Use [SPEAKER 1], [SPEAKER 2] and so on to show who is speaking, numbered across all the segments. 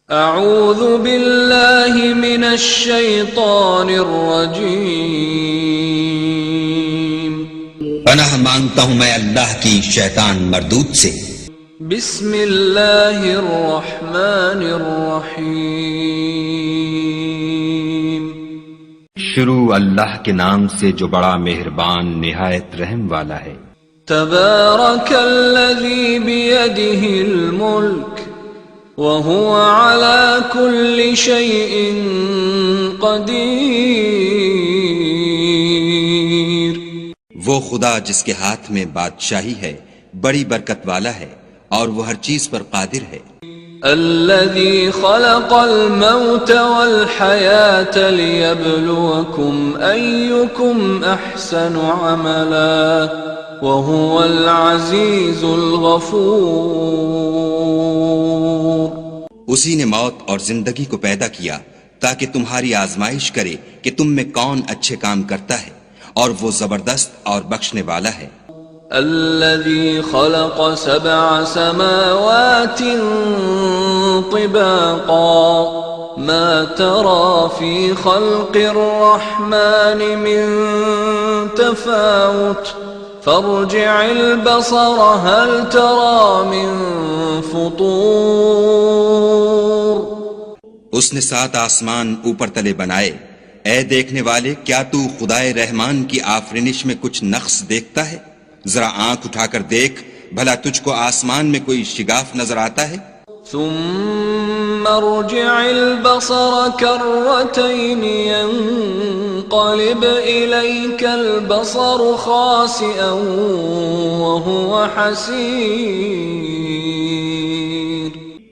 [SPEAKER 1] اعوذ باللہ من الشیطان الرجیم،
[SPEAKER 2] پناہ مانگتا ہوں میں اللہ کی شیطان مردود سے۔
[SPEAKER 1] بسم اللہ الرحمن الرحیم،
[SPEAKER 3] شروع اللہ کے نام سے جو بڑا مہربان نہایت رحم والا ہے۔
[SPEAKER 1] تبارک الذی بیدہ الملک وهو على كل شيء قدیر،
[SPEAKER 2] وہ خدا جس کے ہاتھ میں بادشاہی ہے بڑی برکت والا ہے اور وہ ہر چیز پر قادر ہے۔
[SPEAKER 1] الذي خلق الموت والحياة ليبلوكم أيكم أحسن عملا وهو العزيز الغفور،
[SPEAKER 2] اسی نے موت اور زندگی کو پیدا کیا تاکہ تمہاری آزمائش کرے کہ تم میں کون اچھے کام کرتا ہے، اور وہ زبردست اور بخشنے والا ہے۔
[SPEAKER 1] الذي خلق 7 سماوات طباقا ما ترى في خلق الرحمن من تفاوت فارجع البصر هل ترى من فطور،
[SPEAKER 2] اس نے 7 آسمان اوپر تلے بنائے، اے دیکھنے والے کیا تو خدائے رحمان کی آفرینش میں کچھ نقص دیکھتا ہے؟ ذرا آنکھ اٹھا کر دیکھ بھلا تجھ کو آسمان میں کوئی شگاف نظر آتا ہے؟
[SPEAKER 1] ثم ارجع البصر كرتين ينقلب إليك البصر خاسئا وهو حسير،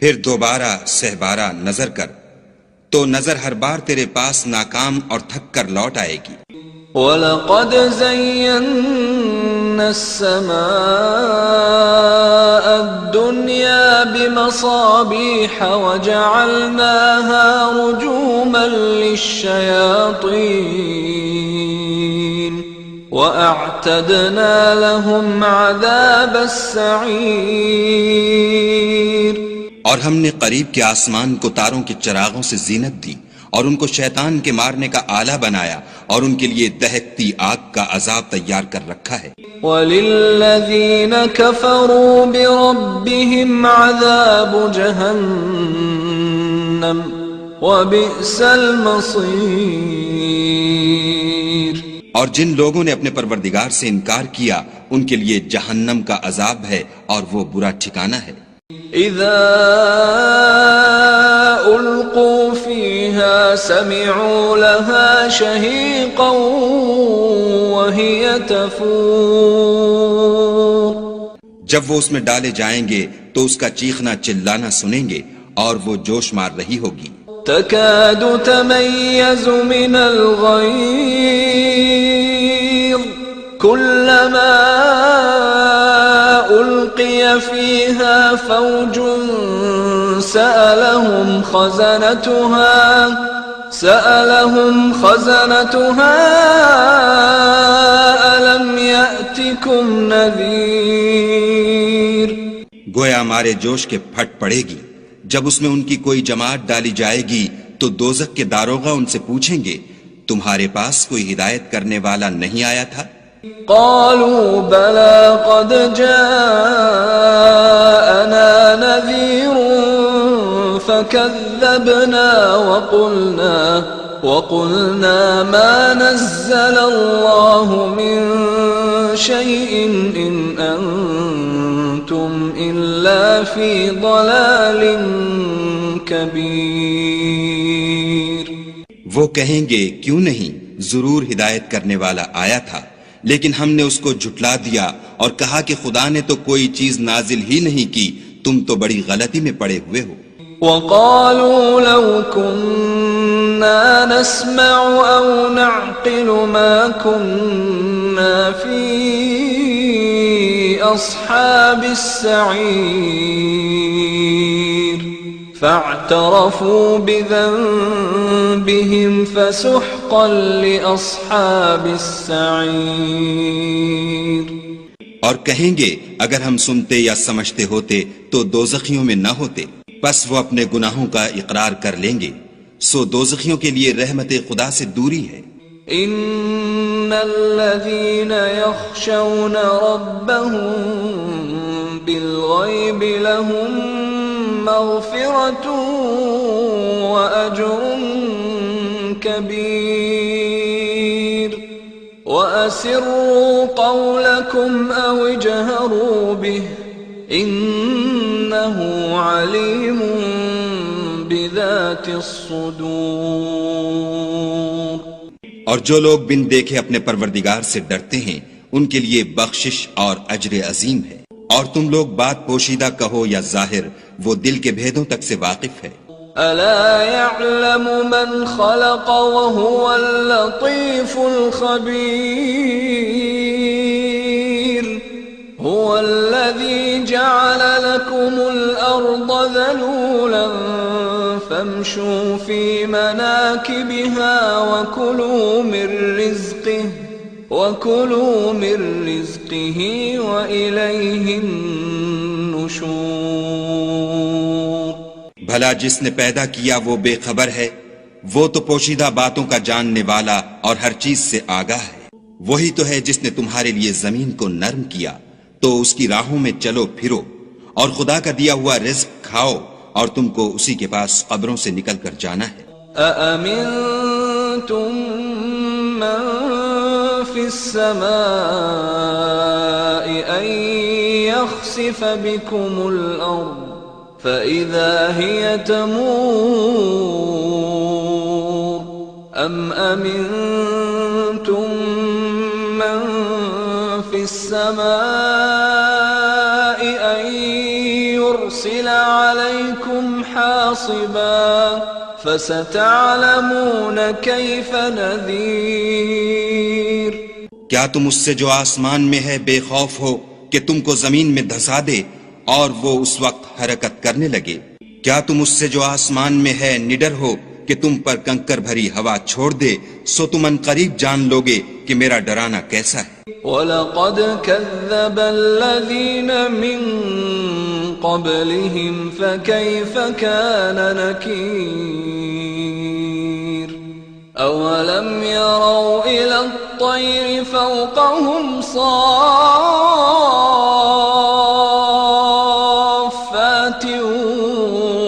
[SPEAKER 2] پھر دوبارہ سہبارہ نظر کر تو نظر ہر بار تیرے پاس ناکام اور تھک کر لوٹ آئے گی۔
[SPEAKER 1] وَلَقَدْ زَيَّنَّا السَّمَاءَ الدُّنْيَا بِمَصَابِيحَ وَجَعَلْنَاهَا رُجُومًا لِلشَّيَاطِينِ وَأَعْتَدْنَا لَهُمْ عَذَابَ السَّعِيرِ،
[SPEAKER 2] اور ہم نے قریب کے آسمان کو تاروں کے چراغوں سے زینت دی اور ان کو شیطان کے مارنے کا آلہ بنایا اور ان کے لیے دہکتی آگ کا عذاب تیار کر رکھا ہے۔
[SPEAKER 1] وَلِلَّذِينَ كَفَرُوا بِرَبِّهِمْ عَذَابُ جَهَنَّمَ وَبِئْسَ الْمَصِيرُ،
[SPEAKER 2] اور جن لوگوں نے اپنے پروردگار سے انکار کیا ان کے لیے جہنم کا عذاب ہے اور وہ برا ٹھکانہ ہے۔
[SPEAKER 1] اذا القوا فيها سمعوا لها شهيقا وهي تفور،
[SPEAKER 2] جب وہ اس میں ڈالے جائیں گے تو اس کا چیخنا چلانا سنیں گے اور وہ جوش مار رہی ہوگی۔
[SPEAKER 1] تكاد تميز من الغيظ كلما ألقي فيها فوج سألهم خزنتها ألم يأتكم نذير،
[SPEAKER 2] گویا مارے جوش کے پھٹ پڑے گی جب اس میں ان کی کوئی جماعت ڈالی جائے گی تو دوزخ کے داروغہ ان سے پوچھیں گے تمہارے پاس کوئی ہدایت کرنے والا نہیں آیا تھا؟
[SPEAKER 1] قالوا بلى قد جاءنا نذير فكذبنا وقلنا ما نزل الله من شيء إن أنتم إلا في ضلال كبير،
[SPEAKER 2] وہ کہیں گے کیوں نہیں، ضرور ہدایت کرنے والا آیا تھا، لیکن ہم نے اس کو جھٹلا دیا اور کہا کہ خدا نے تو کوئی چیز نازل ہی نہیں کی، تم تو بڑی غلطی میں پڑے ہوئے ہو۔
[SPEAKER 1] وقالوا لو كنا نسمع أو نعقل ما كنا في أصحاب السعير، فاعترفوا بذنبهم فسحقا لأصحاب السعير،
[SPEAKER 2] اور کہیں گے اگر ہم سنتے یا سمجھتے ہوتے تو دوزخیوں میں نہ ہوتے۔ پس وہ اپنے گناہوں کا اقرار کر لیں گے، سو دوزخیوں کے لیے رحمت خدا سے دوری ہے۔
[SPEAKER 1] ان الذين يخشون ربهم بالغيب لهم مغفرة واجر كبير واسروا قولكم او اجهروا به انه عليم بذات الصدور۔
[SPEAKER 2] اور جو لوگ بن دیکھے اپنے پروردگار سے ڈرتے ہیں ان کے لیے بخشش اور اجر عظیم ہے۔ اور تم لوگ بات پوشیدہ کہو یا ظاہر، وہ دل کے بھیدوں تک سے واقف ہے۔
[SPEAKER 1] الا يعلم من خلق وهو اللطيف الخبير هو الذي جعل لكم الارض ذلولا فامشوا في مناكبها وكلوا من رزقه وإليه النشور۔
[SPEAKER 2] بھلا جس نے پیدا کیا وہ بے خبر ہے، وہ تو پوشیدہ باتوں کا جاننے والا اور ہر چیز سے آگاہ ہے۔ وہی تو ہے جس نے تمہارے لیے زمین کو نرم کیا، تو اس کی راہوں میں چلو پھرو اور خدا کا دیا ہوا رزق کھاؤ، اور تم کو اسی کے پاس قبروں سے نکل کر جانا ہے۔
[SPEAKER 1] أأمنتم من في السماء أن يخسف بكم الأرض فإذا هي تمور أم أمنتم من في السماء أن يرسل عليكم حاصبا فستعلمون كيف نذير۔
[SPEAKER 2] کیا تم اس سے جو آسمان میں ہے بے خوف ہو کہ تم کو زمین میں دھسا دے اور وہ اس وقت حرکت کرنے لگے؟ کیا تم اس سے جو آسمان میں ہے نڈر ہو کہ تم پر کنکر بھری ہوا چھوڑ دے؟ سو تم ان قریب جان لوگے کہ میرا ڈرانا کیسا ہے۔
[SPEAKER 1] وَلَقَدْ كَذَّبَ الَّذِينَ مِن قَبْلِهِمْ فَكَيْفَ كَانَ نَكِيرِ أَوَلَمْ يَرَوْا إِلَى الطَّيْرِ فَوْقَهُمْ صَافَّاتٍ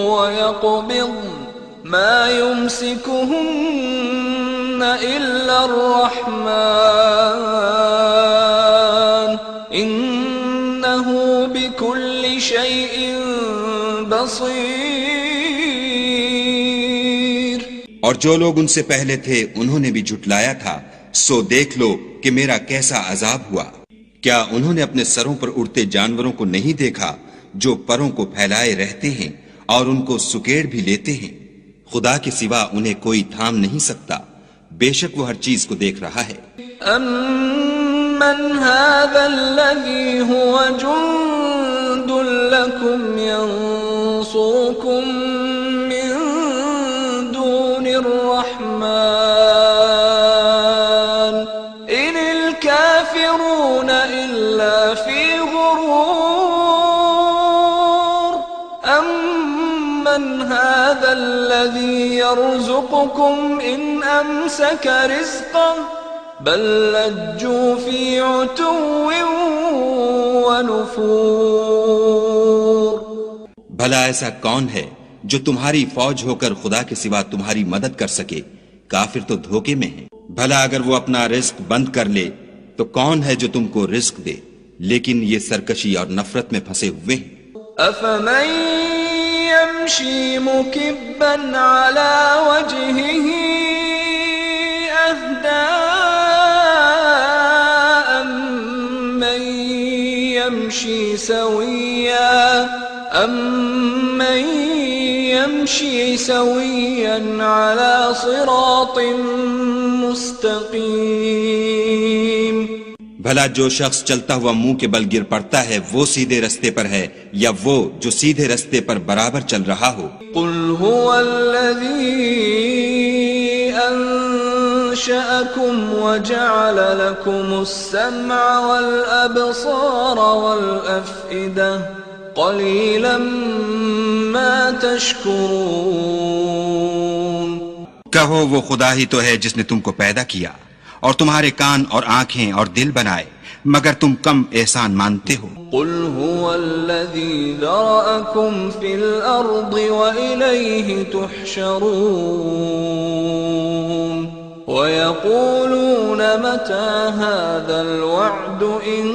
[SPEAKER 1] وَيَقْبِضْنَ مَا يُمْسِكُهُنَّ إِلَّا الرَّحْمَنُ إِنَّهُ بِكُلِّ شَيْءٍ بَصِيرٌ۔
[SPEAKER 2] اور جو لوگ ان سے پہلے تھے انہوں نے بھی جھٹلایا تھا، سو دیکھ لو کہ میرا کیسا عذاب ہوا۔ کیا انہوں نے اپنے سروں پر اڑتے جانوروں کو نہیں دیکھا جو پروں کو پھیلائے رہتے ہیں اور ان کو سکیڑ بھی لیتے ہیں؟ خدا کے سوا انہیں کوئی تھام نہیں سکتا، بے شک وہ ہر چیز کو دیکھ رہا ہے۔
[SPEAKER 1] أَمَّنْ هَذَا الَّذِي هُوَ جُنْدٌ لَكُمْ يَنْصُرُكُمْ مِنْ دُونِ الرَّحْمَنِ إِنِ الْكَافِرُونَ إِلَّا فِي غُرُورٍ أَمَّنْ هَذَا الَّذِي يَرْزُقُكُمْ إِنْ أَمْسَكَ رِزْقَهُ بل لجوا في عتو ونفور۔
[SPEAKER 2] بھلا ایسا کون ہے جو تمہاری فوج ہو کر خدا کے سوا تمہاری مدد کر سکے؟ کافر تو دھوکے میں ہیں۔ بھلا اگر وہ اپنا رزق بند کر لے تو کون ہے جو تم کو رزق دے؟ لیکن یہ سرکشی اور نفرت میں پھنسے ہوئے ہیں۔
[SPEAKER 1] أفمن يمشي مكبا على وجهه أهدى أمن يمشي سويا على صراط مستقيم۔
[SPEAKER 2] بھلا جو شخص چلتا ہوا منہ کے بل گر پڑتا ہے وہ سیدھے رستے پر ہے یا وہ جو سیدھے رستے پر برابر چل رہا ہو؟
[SPEAKER 1] قل هو الذي أنشأكم وجعل لكم السمع والأبصار والأفئدة قليلا ما تشكرون.
[SPEAKER 2] کہو وہ خدا ہی تو ہے جس نے تم کو پیدا کیا اور تمہارے کان اور آنکھیں اور دل بنائے، مگر تم کم احسان مانتے ہو.
[SPEAKER 1] قل هو الذي ذرأكم في الأرض وإليه تحشرون. ويقولون متى هذا الوعد إن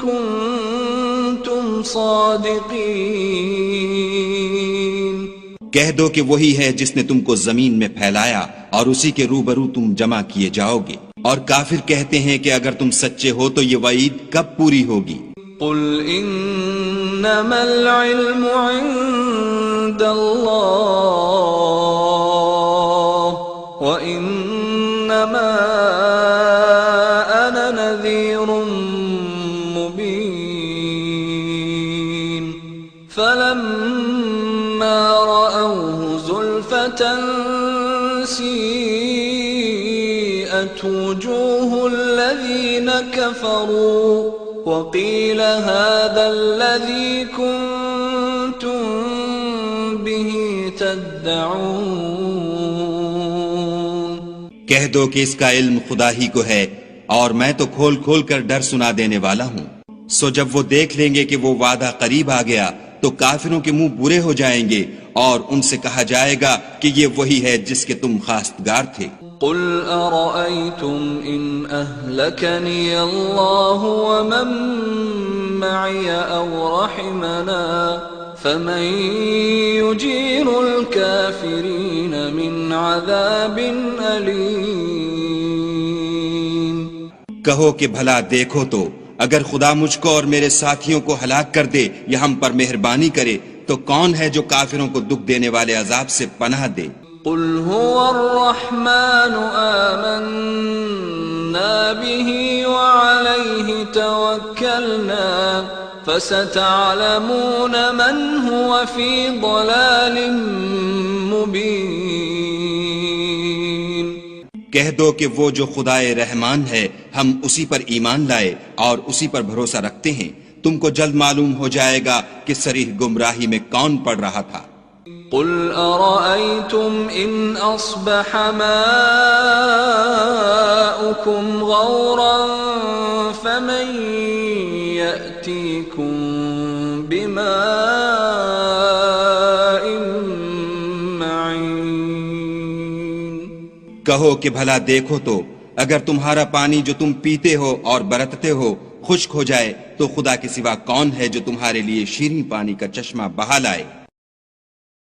[SPEAKER 1] كنتم صادقين.
[SPEAKER 2] کہہ دو کہ وہی ہے جس نے تم کو زمین میں پھیلایا اور اسی کے روبرو تم جمع کیے جاؤ گے. اور کافر کہتے ہیں کہ اگر تم سچے ہو تو یہ وعید کب پوری ہوگی؟
[SPEAKER 1] قل انما العلم عند اللہ وانما انا نذیر مبین. فلما رأوه زلفة سیئت وجوه الذین كفروا وقیل هذا الذی کنتم به تدعون.
[SPEAKER 2] کہہ دو کہ اس کا علم خدا ہی کو ہے اور میں تو کھول کھول کر ڈر سنا دینے والا ہوں. سو جب وہ دیکھ لیں گے کہ وہ وعدہ قریب آ گیا تو کافروں کے منہ برے ہو جائیں گے اور ان سے کہا جائے گا کہ یہ وہی ہے جس کے تم خواستگار تھے.
[SPEAKER 1] قل ارأيتم ان اهلكني الله ومن معي او رحمنا فمن يجير الكافرين من عذاب أليم.
[SPEAKER 2] کہو کہ بھلا دیکھو تو اگر خدا مجھ کو اور میرے ساتھیوں کو ہلاک کر دے یا ہم پر مہربانی کرے تو کون ہے جو کافروں کو دکھ دینے والے عذاب سے پناہ دے؟
[SPEAKER 1] قل هو الرحمن آمنا به وعليه توكلنا فستعلمون من هو في ضلال مبين.
[SPEAKER 2] کہہ دو کہ وہ جو خدائے رحمان ہے ہم اسی پر ایمان لائے اور اسی پر بھروسہ رکھتے ہیں، تم کو جلد معلوم ہو جائے گا کہ صریح گمراہی میں کون پڑ رہا تھا.
[SPEAKER 1] قل أرأيتم إن أصبح ماؤكم غورا فمن يأتيكم بماء معين.
[SPEAKER 2] کہو کہ بھلا دیکھو تو اگر تمہارا پانی جو تم پیتے ہو اور برتتے ہو خشک ہو جائے تو خدا کے سوا کون ہے جو تمہارے لیے شیریں پانی کا چشمہ بہا لائے؟